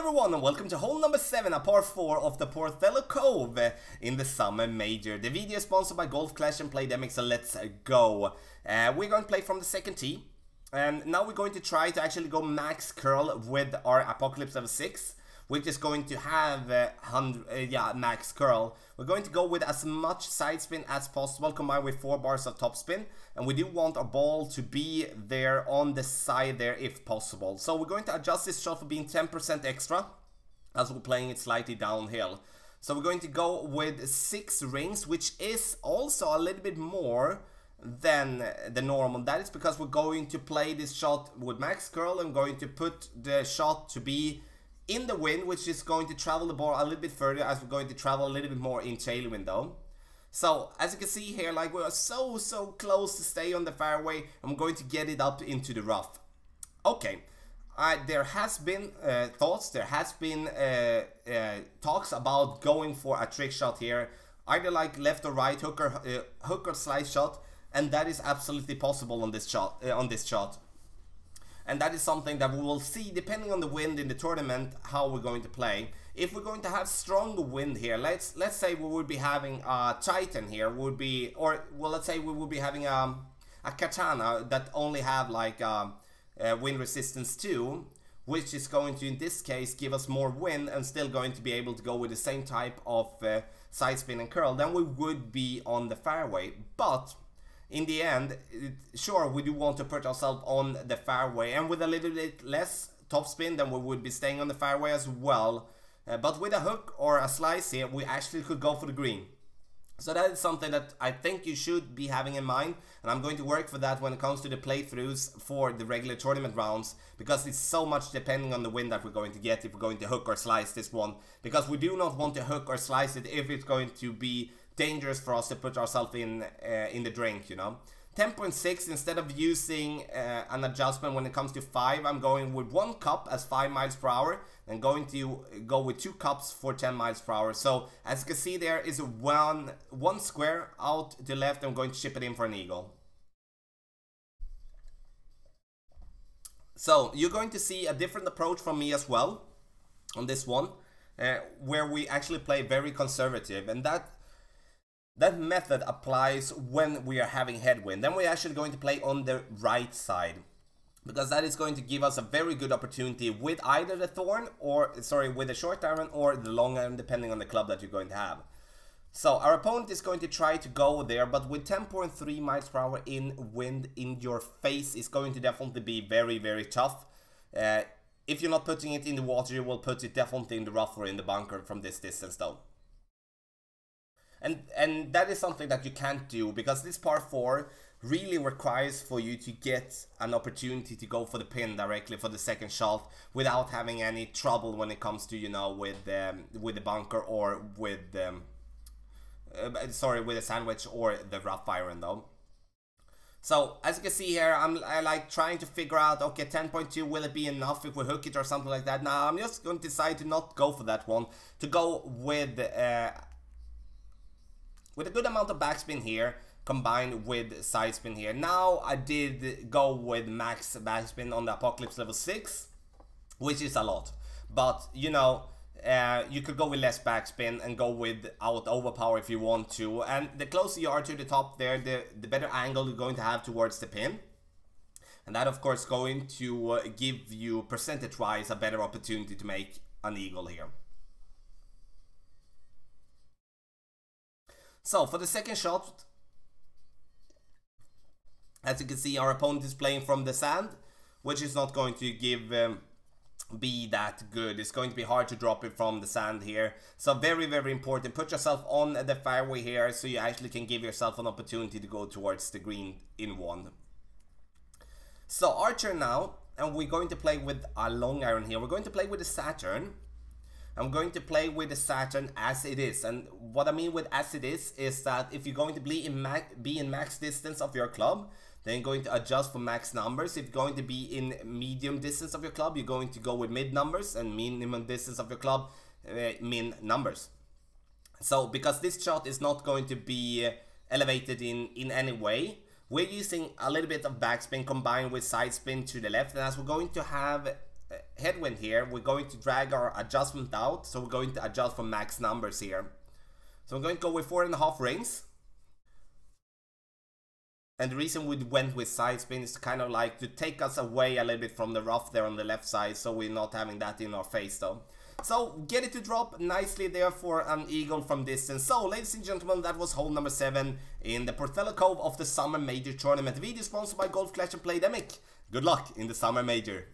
everyone and welcome to hole number 7, a par 4 of the Porthello Cove in the Summer Major. The video is sponsored by Golf Clash and Playdemic, so let's go. We're going to play from the second tee, and now we're going to try to actually go max curl with our Apocalypse level 6, which is going to have max curl. We're going to go with as much side spin as possible combined with 4 bars of top spin, and we do want our ball to be there on the side there if possible. So we're going to adjust this shot for being 10% extra as we're playing it slightly downhill. So we're going to go with 6 rings, which is also a little bit more than the normal. That is because we're going to play this shot with max curl and going to put the shot to be in the wind, which is going to travel the ball a little bit further, as we're going to travel a little bit more in tailwind though. So as you can see here, like, we are so close to stay on the fairway. I'm going to get it up into the rough. Okay, there has been thoughts, there has been talks about going for a trick shot here, either like left or right, hook or slice shot, and that is absolutely possible on this shot. And that is something that we will see depending on the wind in the tournament, how we're going to play. If we're going to have strong wind here, let's say we would be having a Titan here, let's say we would be having a Katana that only have like wind resistance 2, which is going to, in this case, give us more wind and still going to be able to go with the same type of side spin and curl, then we would be on the fairway. But in the end, sure, we do want to put ourselves on the fairway, and with a little bit less top spin, then we would be staying on the fairway as well. But with a hook or a slice here, we actually could go for the green. So that is something that I think you should be having in mind, and I'm going to work for that when it comes to the playthroughs for the regular tournament rounds, because it's so much depending on the wind that we're going to get if we're going to hook or slice this one, because we do not want to hook or slice it if it's going to be dangerous for us to put ourselves in the drink, you know. 10.6, instead of using an adjustment when it comes to 5, I'm going with 1 cup as 5 miles per hour and going to go with 2 cups for 10 miles per hour. So as you can see, there is one square out to the left. I'm going to chip it in for an eagle. So you're going to see a different approach from me as well on this one, where we actually play very conservative, and that method applies when we are having headwind. Then we're actually going to play on the right side, because that is going to give us a very good opportunity with either the thorn with the short iron or the long iron, depending on the club that you're going to have. So our opponent is going to try to go there, but with 10.3 miles per hour in wind in your face, is going to definitely be very tough. If you're not putting it in the water, you will put it definitely in the rough or in the bunker from this distance though. And that is something that you can't do, because this par 4 really requires for you to get an opportunity to go for the pin directly for the second shot without having any trouble when it comes to, you know, with the bunker or with with the sandwich or the rough iron though. So as you can see here, I like trying to figure out, okay, 10.2, will it be enough if we hook it or something like that? Now I'm just going to decide to not go for that one, to go with a good amount of backspin here combined with side spin here. Now I did go with max backspin on the Apocalypse level 6, which is a lot, but you know, you could go with less backspin and go without overpower if you want to, and the closer you are to the top there, the better angle you're going to have towards the pin, and that of course going to give you percentage wise a better opportunity to make an eagle here. So for the second shot, as you can see, our opponent is playing from the sand, which is not going to be that good. It's going to be hard to drop it from the sand here. So very important, put yourself on the fairway here so you actually can give yourself an opportunity to go towards the green in one. So our turn now, and we're going to play with a long iron here. We're going to play with the Saturn. I'm going to play with the Saturn as it is, and what I mean with as it is that if you're going to be in max distance of your club, then you're going to adjust for max numbers. If you're going to be in medium distance of your club, you're going to go with mid numbers, and minimum distance of your club, min numbers. So because this shot is not going to be elevated in any way, we're using a little bit of backspin combined with side spin to the left, and as we're going to have headwind here, we're going to drag our adjustment out. So we're going to adjust for max numbers here. So I'm going to go with 4.5 rings. And the reason we went with side spin is kind of like to take us away a little bit from the rough there on the left side, so we're not having that in our face though. So get it to drop nicely there for an eagle from distance. So ladies and gentlemen, that was hole number 7 in the Porthello Cove of the Summer Major Tournament. The video sponsored by Golf Clash and Playdemic. Good luck in the Summer Major.